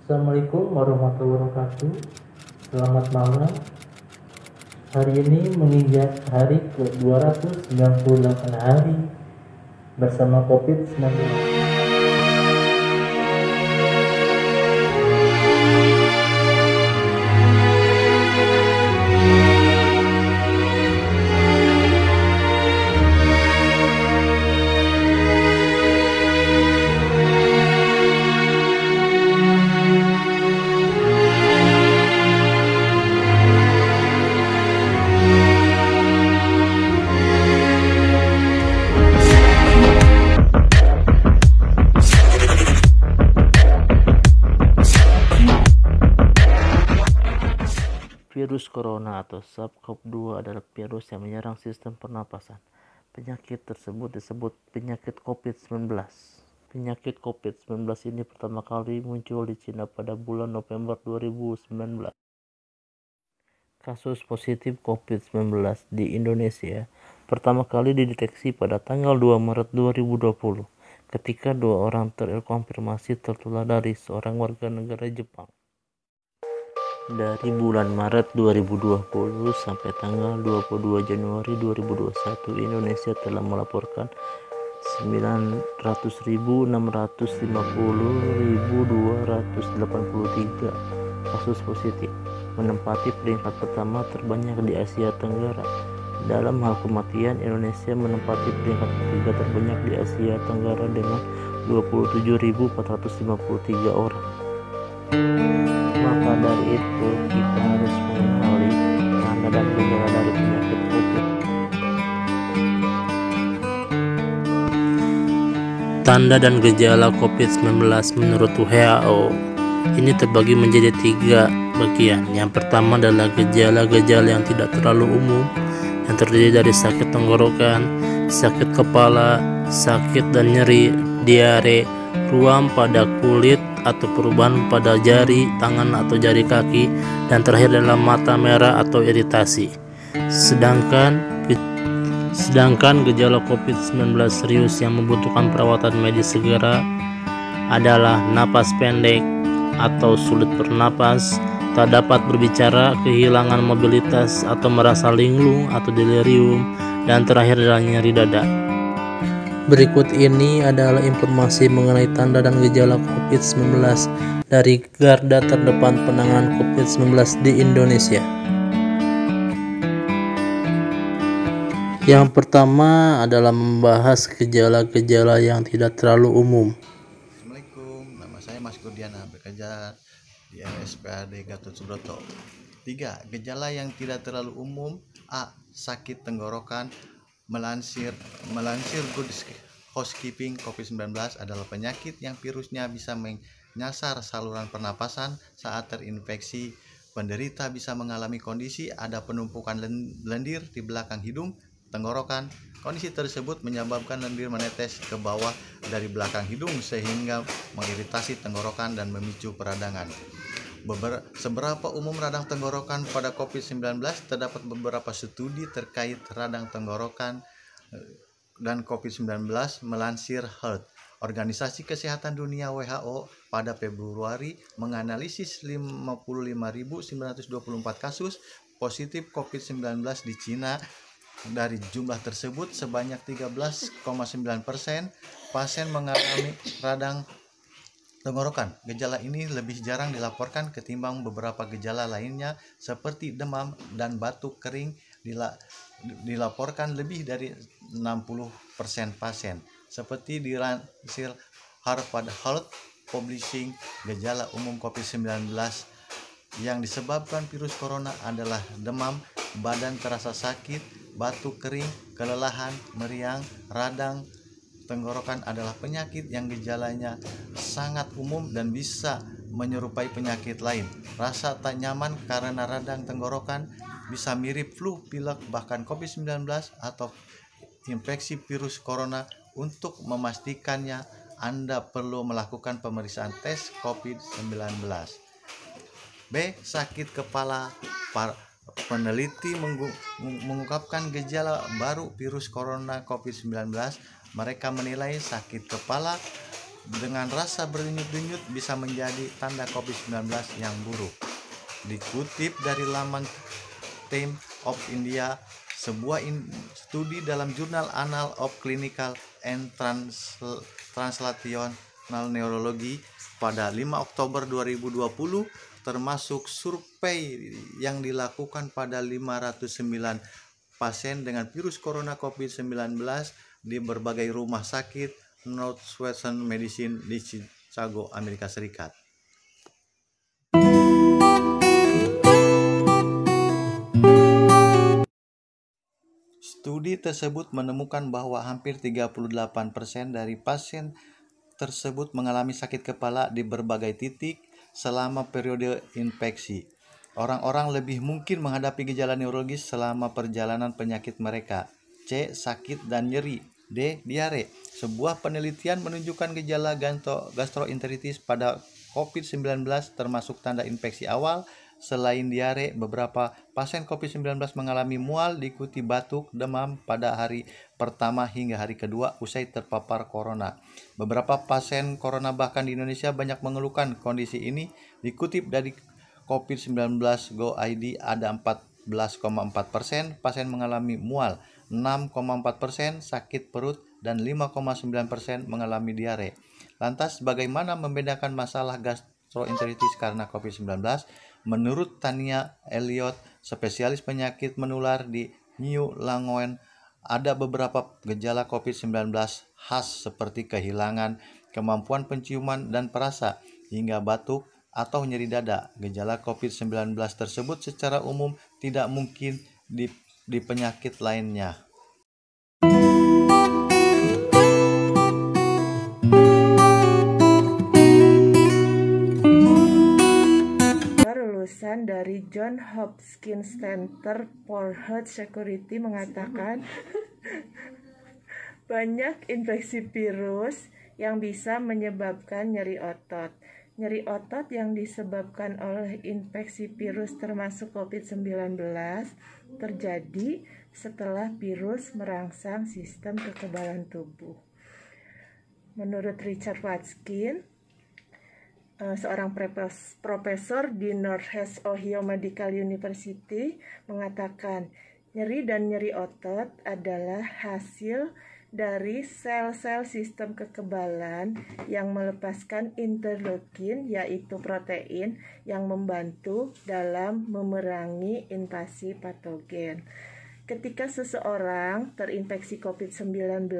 Assalamualaikum warahmatullahi wabarakatuh. Selamat malam. Hari ini menginjak hari ke-298 hari bersama COVID-19. Virus corona atau SARS-CoV-2 adalah virus yang menyerang sistem pernapasan. Penyakit tersebut disebut penyakit COVID-19. Penyakit COVID-19 ini pertama kali muncul di Cina pada bulan November 2019. Kasus positif COVID-19 di Indonesia pertama kali dideteksi pada tanggal 2 Maret 2020 ketika 2 orang terkonfirmasi tertular dari seorang warga negara Jepang. Dari bulan Maret 2020 sampai tanggal 22 Januari 2021, Indonesia telah melaporkan 950.283 kasus positif, menempati peringkat pertama terbanyak di Asia Tenggara. Dalam hal kematian, Indonesia menempati peringkat ketiga terbanyak di Asia Tenggara dengan 27.453 orang. Maka dari itu, kita harus mengenali tanda dan gejala dari penyakit COVID. Tanda dan gejala COVID-19 menurut WHO ini terbagi menjadi 3 bagian. Yang pertama adalah gejala-gejala yang tidak terlalu umum, yang terdiri dari sakit tenggorokan, sakit kepala, sakit dan nyeri, diare, ruam pada kulit atau perubahan pada jari tangan atau jari kaki, dan terakhir adalah mata merah atau iritasi. Sedangkan gejala COVID-19 serius yang membutuhkan perawatan medis segera adalah napas pendek atau sulit bernapas, tak dapat berbicara, kehilangan mobilitas atau merasa linglung atau delirium, dan terakhir adalah nyeri dada. Berikut ini adalah informasi mengenai tanda dan gejala COVID-19 dari garda terdepan penanganan COVID-19 di Indonesia. Yang pertama adalah membahas gejala-gejala yang tidak terlalu umum. Assalamualaikum, nama saya Mas Kurdiana, bekerja di RSPAD Gatot Subroto. 3. Gejala yang tidak terlalu umum. A. Sakit tenggorokan. Melansir Good Housekeeping, COVID-19 adalah penyakit yang virusnya bisa menyasar saluran pernapasan. Saat terinfeksi, penderita bisa mengalami kondisi ada penumpukan lendir di belakang hidung, tenggorokan. Kondisi tersebut menyebabkan lendir menetes ke bawah dari belakang hidung sehingga mengiritasi tenggorokan dan memicu peradangan. Seberapa umum radang tenggorokan pada COVID-19? Terdapat beberapa studi terkait radang tenggorokan dan COVID-19 melansir Health. Organisasi Kesehatan Dunia WHO pada Februari menganalisis 55.924 kasus positif COVID-19 di Cina. Dari jumlah tersebut, sebanyak 13,9% pasien mengalami radang tenggorokan. Gejala ini lebih jarang dilaporkan ketimbang beberapa gejala lainnya seperti demam dan batuk kering dilaporkan lebih dari 60% pasien. Seperti dilansir Harvard Health Publishing, gejala umum COVID-19 yang disebabkan virus corona adalah demam, badan terasa sakit, batuk kering, kelelahan, meriang, radang tenggorokan adalah penyakit yang gejalanya sangat umum dan bisa menyerupai penyakit lain. Rasa tak nyaman karena radang tenggorokan bisa mirip flu, pilek, bahkan COVID-19 atau infeksi virus corona. Untuk memastikannya, Anda perlu melakukan pemeriksaan tes COVID-19. B. Sakit kepala. Peneliti mengungkapkan gejala baru virus corona COVID-19. Mereka menilai sakit kepala dengan rasa berdenyut-denyut bisa menjadi tanda COVID-19 yang buruk. Dikutip dari laman Time of India, sebuah studi dalam jurnal Annals of Clinical and Translational Neurology pada 5 Oktober 2020 termasuk survei yang dilakukan pada 509 pasien dengan virus corona COVID-19 di berbagai rumah sakit Northwestern Medicine di Chicago, Amerika Serikat. Studi tersebut menemukan bahwa hampir 38% dari pasien tersebut mengalami sakit kepala di berbagai titik selama periode infeksi. Orang-orang lebih mungkin menghadapi gejala neurologis selama perjalanan penyakit mereka. C. Sakit dan nyeri. D. Diare. Sebuah penelitian menunjukkan gejala gastroenteritis pada COVID-19 termasuk tanda infeksi awal. Selain diare, beberapa pasien COVID-19 mengalami mual diikuti batuk, demam pada hari pertama hingga hari kedua usai terpapar corona. Beberapa pasien corona bahkan di Indonesia banyak mengeluhkan kondisi ini. Dikutip dari COVID-19 Go ID, ada 14,4% pasien mengalami mual, 6,4% sakit perut, dan 5,9% mengalami diare. Lantas bagaimana membedakan masalah gastroenteritis karena COVID-19? Menurut Tania Elliott, spesialis penyakit menular di New Langone, ada beberapa gejala COVID-19 khas seperti kehilangan kemampuan penciuman dan perasa, hingga batuk atau nyeri dada. Gejala COVID-19 tersebut secara umum tidak mungkin di penyakit lainnya. Lulusan dari John Hopkins Center for Health Security mengatakan banyak infeksi virus yang bisa menyebabkan nyeri otot. Nyeri otot yang disebabkan oleh infeksi virus termasuk COVID-19 terjadi setelah virus merangsang sistem kekebalan tubuh. Menurut Richard Watkins, seorang profesor di Northeast Ohio Medical University, mengatakan nyeri dan nyeri otot adalah hasil dari sel-sel sistem kekebalan yang melepaskan interleukin, yaitu protein yang membantu dalam memerangi invasi patogen. Ketika seseorang terinfeksi COVID-19,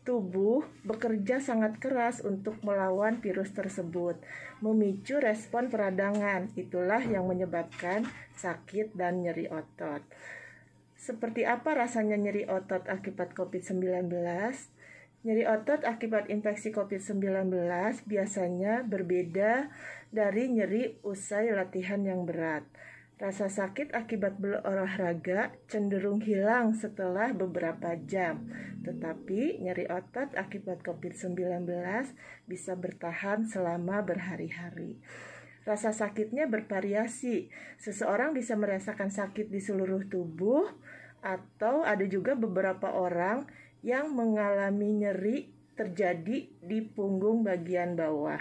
tubuh bekerja sangat keras untuk melawan virus tersebut, memicu respon peradangan. Itulah yang menyebabkan sakit dan nyeri otot. Seperti apa rasanya nyeri otot akibat COVID-19? Nyeri otot akibat infeksi COVID-19 biasanya berbeda dari nyeri usai latihan yang berat. Rasa sakit akibat berolahraga cenderung hilang setelah beberapa jam, tetapi nyeri otot akibat COVID-19 bisa bertahan selama berhari-hari. Rasa sakitnya bervariasi. Seseorang bisa merasakan sakit di seluruh tubuh, atau ada juga beberapa orang yang mengalami nyeri terjadi di punggung bagian bawah.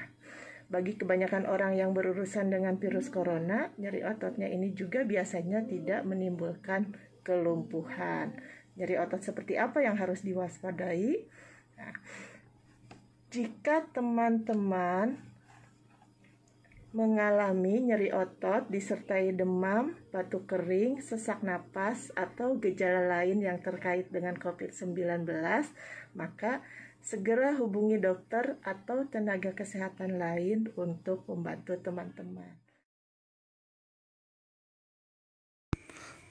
Bagi kebanyakan orang yang berurusan dengan virus corona, nyeri ototnya ini juga biasanya tidak menimbulkan kelumpuhan. Nyeri otot seperti apa yang harus diwaspadai? Nah, jika teman-teman mengalami nyeri otot disertai demam, batuk kering, sesak napas, atau gejala lain yang terkait dengan COVID-19, maka segera hubungi dokter atau tenaga kesehatan lain untuk membantu teman-teman.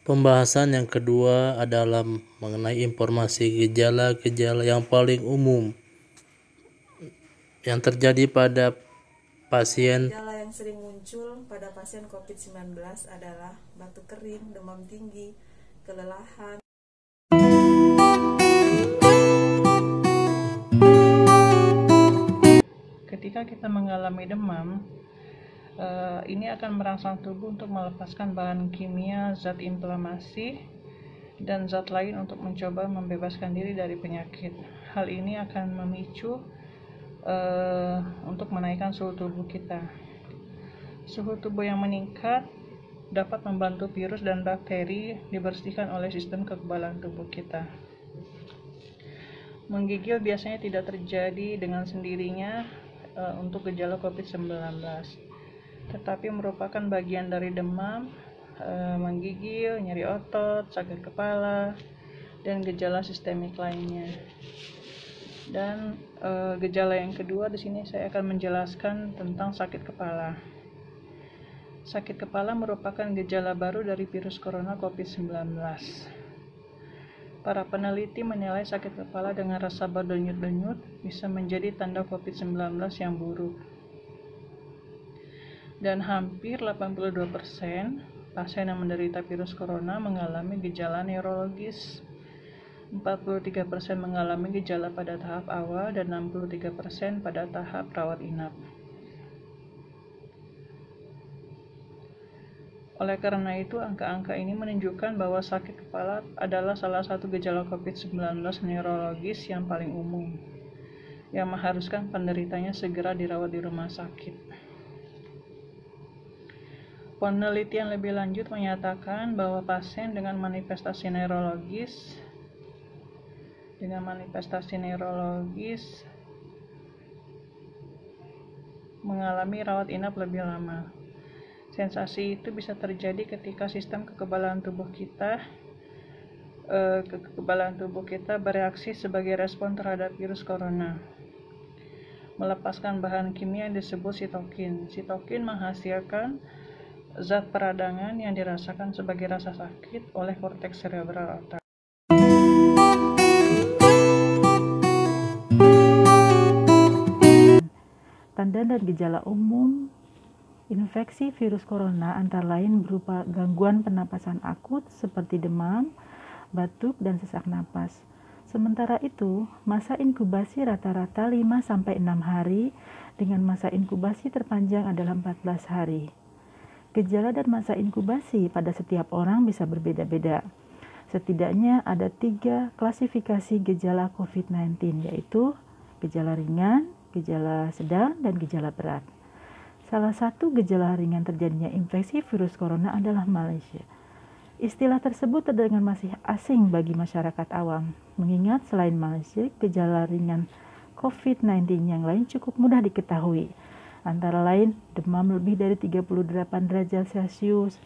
Pembahasan yang kedua adalah mengenai informasi gejala-gejala yang paling umum yang terjadi pada pasien. Gejala yang sering muncul pada pasien COVID-19 adalah batuk kering, demam tinggi, kelelahan. Ketika kita mengalami demam, ini akan merangsang tubuh untuk melepaskan bahan kimia, zat inflamasi, dan zat lain untuk mencoba membebaskan diri dari penyakit. Hal ini akan memicu untuk menaikkan suhu tubuh kita. Suhu tubuh yang meningkat dapat membantu virus dan bakteri dibersihkan oleh sistem kekebalan tubuh kita. Menggigil biasanya tidak terjadi dengan sendirinya untuk gejala COVID-19, tetapi merupakan bagian dari demam, menggigil, nyeri otot, sakit kepala, dan gejala sistemik lainnya. Dan gejala yang kedua di sini saya akan menjelaskan tentang sakit kepala. Sakit kepala merupakan gejala baru dari virus corona COVID-19. Para peneliti menilai sakit kepala dengan rasa berdenyut-denyut bisa menjadi tanda COVID-19 yang buruk. Dan hampir 82% pasien yang menderita virus corona mengalami gejala neurologis. 43% mengalami gejala pada tahap awal dan 63% pada tahap rawat inap. Oleh karena itu, angka-angka ini menunjukkan bahwa sakit kepala adalah salah satu gejala COVID-19 neurologis yang paling umum, yang mengharuskan penderitanya segera dirawat di rumah sakit. Penelitian lebih lanjut menyatakan bahwa pasien dengan manifestasi neurologis mengalami rawat inap lebih lama. Sensasi itu bisa terjadi ketika sistem kekebalan tubuh kita bereaksi sebagai respon terhadap virus corona, melepaskan bahan kimia yang disebut sitokin. Sitokin menghasilkan zat peradangan yang dirasakan sebagai rasa sakit oleh korteks serebral otak. Tanda dan gejala umum infeksi virus corona antara lain berupa gangguan pernapasan akut seperti demam, batuk, dan sesak napas. Sementara itu, masa inkubasi rata-rata 5-6 hari dengan masa inkubasi terpanjang adalah 14 hari. Gejala dan masa inkubasi pada setiap orang bisa berbeda-beda. Setidaknya ada 3 klasifikasi gejala COVID-19, yaitu gejala ringan, gejala sedang, dan gejala berat. Salah satu gejala ringan terjadinya infeksi virus corona adalah Malaysia. Istilah tersebut terdengar masih asing bagi masyarakat awam, mengingat selain Malaysia, gejala ringan COVID-19 yang lain cukup mudah diketahui. Antara lain, demam lebih dari 38 derajat Celcius,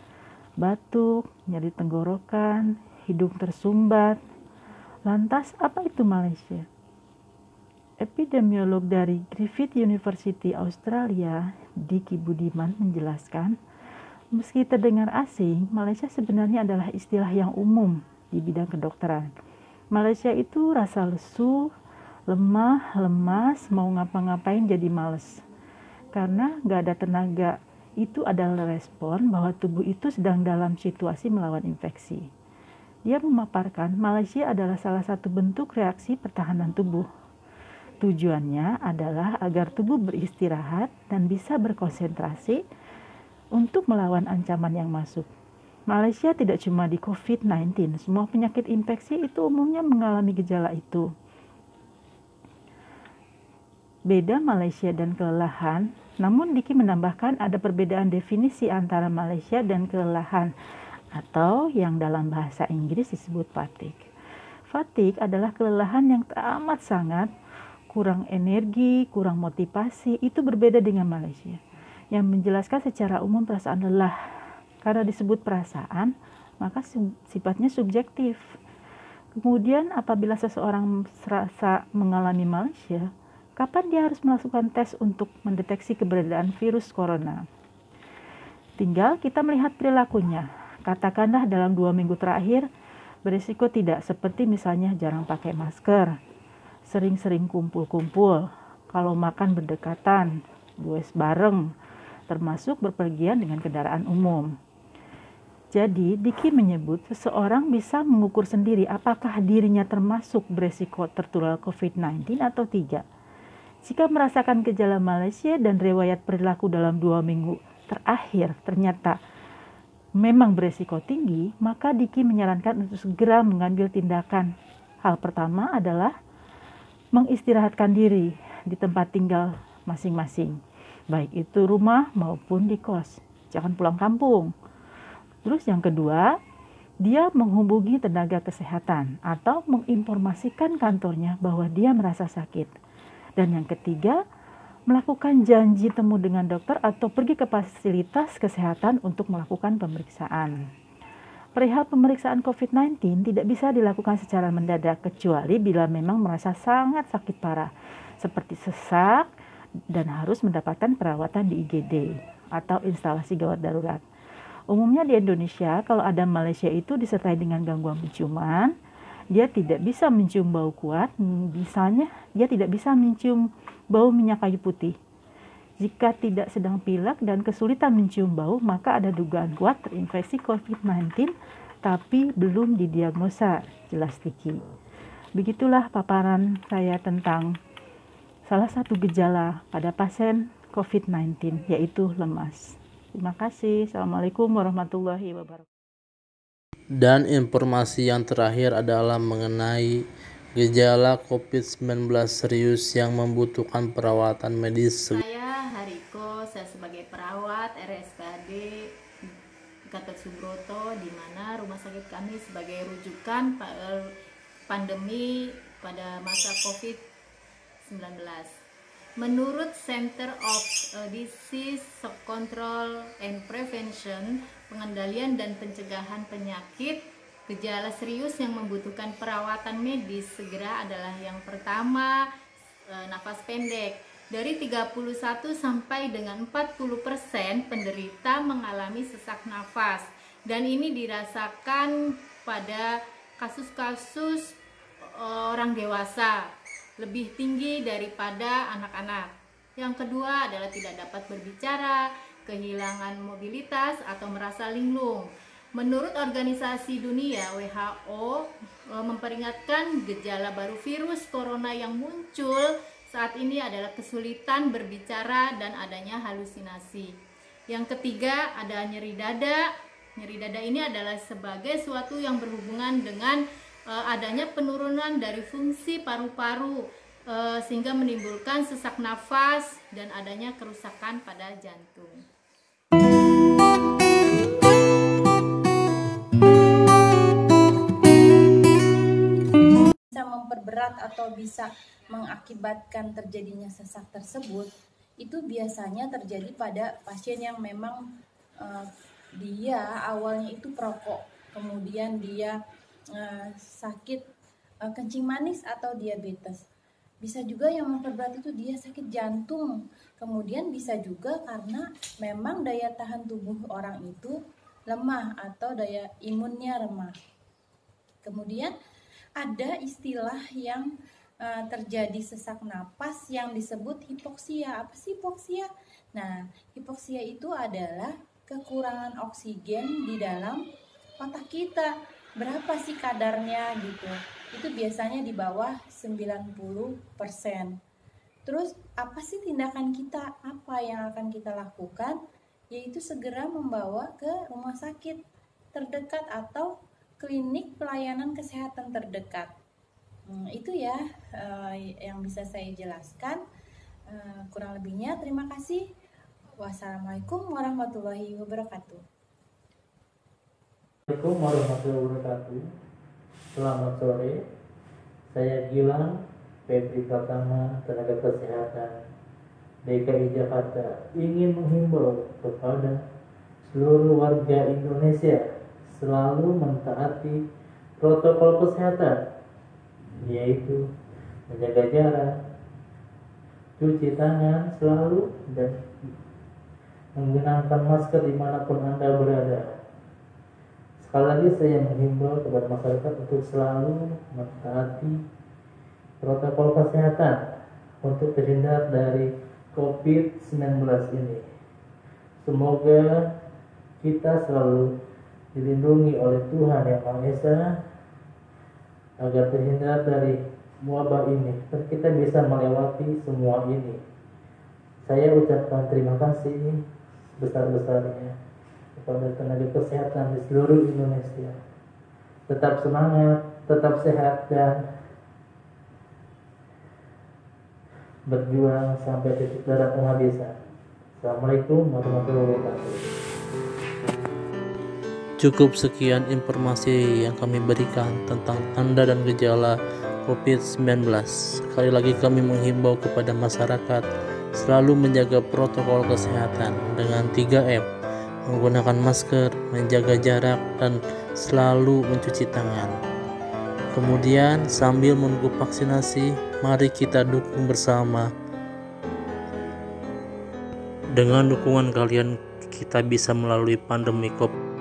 batuk, nyeri tenggorokan, hidung tersumbat. Lantas, apa itu Malaysia? Epidemiolog dari Griffith University Australia, Diki Budiman menjelaskan, meski terdengar asing, Malaysia sebenarnya adalah istilah yang umum di bidang kedokteran. Malaysia itu rasa lesu, lemah, lemas, mau ngapa-ngapain jadi males. Karena gak ada tenaga, itu adalah respon bahwa tubuh itu sedang dalam situasi melawan infeksi. Dia memaparkan Malaysia adalah salah satu bentuk reaksi pertahanan tubuh. Tujuannya adalah agar tubuh beristirahat dan bisa berkonsentrasi untuk melawan ancaman yang masuk. Malaysia tidak cuma di COVID-19, semua penyakit infeksi itu umumnya mengalami gejala itu. Beda Malaysia dan kelelahan, namun Diki menambahkan ada perbedaan definisi antara Malaysia dan kelelahan, atau yang dalam bahasa Inggris disebut fatigue. Fatigue adalah kelelahan yang teramat sangat, kurang energi, kurang motivasi, itu berbeda dengan Malaysia. Yang menjelaskan secara umum perasaan lelah. Karena disebut perasaan, maka sifatnya subjektif. Kemudian apabila seseorang serasa mengalami Malaysia, kapan dia harus melakukan tes untuk mendeteksi keberadaan virus corona? Tinggal kita melihat perilakunya. Katakanlah dalam 2 minggu terakhir, berisiko tidak, seperti misalnya jarang pakai masker, sering-sering kumpul-kumpul, kalau makan berdekatan, goes bareng, termasuk berpergian dengan kendaraan umum. Jadi, Diki menyebut seseorang bisa mengukur sendiri apakah dirinya termasuk berisiko tertular COVID-19 atau tidak. Jika merasakan gejala Malaysia dan riwayat perilaku dalam 2 minggu terakhir ternyata memang berisiko tinggi, maka Diki menyarankan untuk segera mengambil tindakan. Hal pertama adalah mengistirahatkan diri. di tempat tinggal masing-masing, baik itu rumah maupun di kos. Jangan pulang kampung. Terus yang kedua, dia menghubungi tenaga kesehatan atau menginformasikan kantornya bahwa dia merasa sakit. Dan yang ketiga, melakukan janji temu dengan dokter atau pergi ke fasilitas kesehatan untuk melakukan pemeriksaan. Perihal pemeriksaan COVID-19 tidak bisa dilakukan secara mendadak kecuali bila memang merasa sangat sakit parah, seperti sesak dan harus mendapatkan perawatan di IGD atau instalasi gawat darurat. Umumnya di Indonesia, kalau ada Malaysia itu disertai dengan gangguan penciuman, dia tidak bisa mencium bau kuat, misalnya dia tidak bisa mencium bau minyak kayu putih. Jika tidak sedang pilek dan kesulitan mencium bau, maka ada dugaan kuat terinfeksi COVID-19 tapi belum didiagnosa, jelas Diki. Begitulah paparan saya tentang salah satu gejala pada pasien COVID-19, yaitu lemas. Terima kasih. Assalamualaikum warahmatullahi wabarakatuh. Dan informasi yang terakhir adalah mengenai gejala COVID-19 serius yang membutuhkan perawatan medis. Saya Hariko, saya sebagai perawat RSPAD Gatot Subroto, di mana rumah sakit kami sebagai rujukan pandemi pada masa COVID-19. Menurut Center of Disease Control and Prevention, pengendalian dan pencegahan penyakit, gejala serius yang membutuhkan perawatan medis segera adalah yang pertama, nafas pendek. Dari 31 sampai dengan 40% penderita mengalami sesak nafas, dan ini dirasakan pada kasus-kasus orang dewasa, lebih tinggi daripada anak-anak. Yang kedua adalah tidak dapat berbicara, kehilangan mobilitas atau merasa linglung. Menurut Organisasi Dunia WHO memperingatkan gejala baru virus corona yang muncul saat ini adalah kesulitan berbicara dan adanya halusinasi. Yang ketiga ada nyeri dada. Nyeri dada ini adalah sebagai suatu yang berhubungan dengan adanya penurunan dari fungsi paru-paru sehingga menimbulkan sesak nafas dan adanya kerusakan pada jantung. Bisa memperberat atau bisa mengakibatkan terjadinya sesak tersebut, itu biasanya terjadi pada pasien yang memang dia awalnya itu perokok, kemudian dia sakit kencing manis atau diabetes. Bisa juga yang memperberat itu dia sakit jantung, kemudian bisa juga karena memang daya tahan tubuh orang itu lemah atau daya imunnya lemah. Kemudian ada istilah yang terjadi sesak napas yang disebut hipoksia. Apa sih hipoksia? Nah, hipoksia itu adalah kekurangan oksigen di dalam otak kita. Berapa sih kadarnya gitu? Itu biasanya di bawah 90%. Terus apa sih tindakan kita? Apa yang akan kita lakukan? Yaitu segera membawa ke rumah sakit terdekat atau klinik pelayanan kesehatan terdekat. Itu ya yang bisa saya jelaskan. Kurang lebihnya terima kasih. Wassalamualaikum warahmatullahi wabarakatuh. Assalamualaikum warahmatullahi wabarakatuh. Selamat sore. Saya Gilang Febri Pratama, tenaga kesehatan DKI Jakarta, ingin menghimbau kepada seluruh warga Indonesia selalu mentaati protokol kesehatan, yaitu menjaga jarak, cuci tangan selalu, dan menggunakan masker dimanapun Anda berada. Sekali lagi saya menghimbau kepada masyarakat untuk selalu mentaati protokol kesehatan untuk terhindar dari COVID-19 ini. Semoga kita selalu dilindungi oleh Tuhan Yang Maha Esa agar terhindar dari wabah ini dan kita bisa melewati semua ini. Saya ucapkan terima kasih sebesar-besarnya kepada tenaga kesehatan di seluruh Indonesia. Tetap semangat, tetap sehat, dan berjuang sampai titik darah penghabisan. Assalamualaikum warahmatullahi wabarakatuh. Cukup sekian informasi yang kami berikan tentang tanda dan gejala COVID-19. Sekali lagi kami menghimbau kepada masyarakat selalu menjaga protokol kesehatan dengan 3M, menggunakan masker, menjaga jarak, dan selalu mencuci tangan. Kemudian sambil menunggu vaksinasi, mari kita dukung bersama. Dengan dukungan kalian, kita bisa melalui pandemi COVID.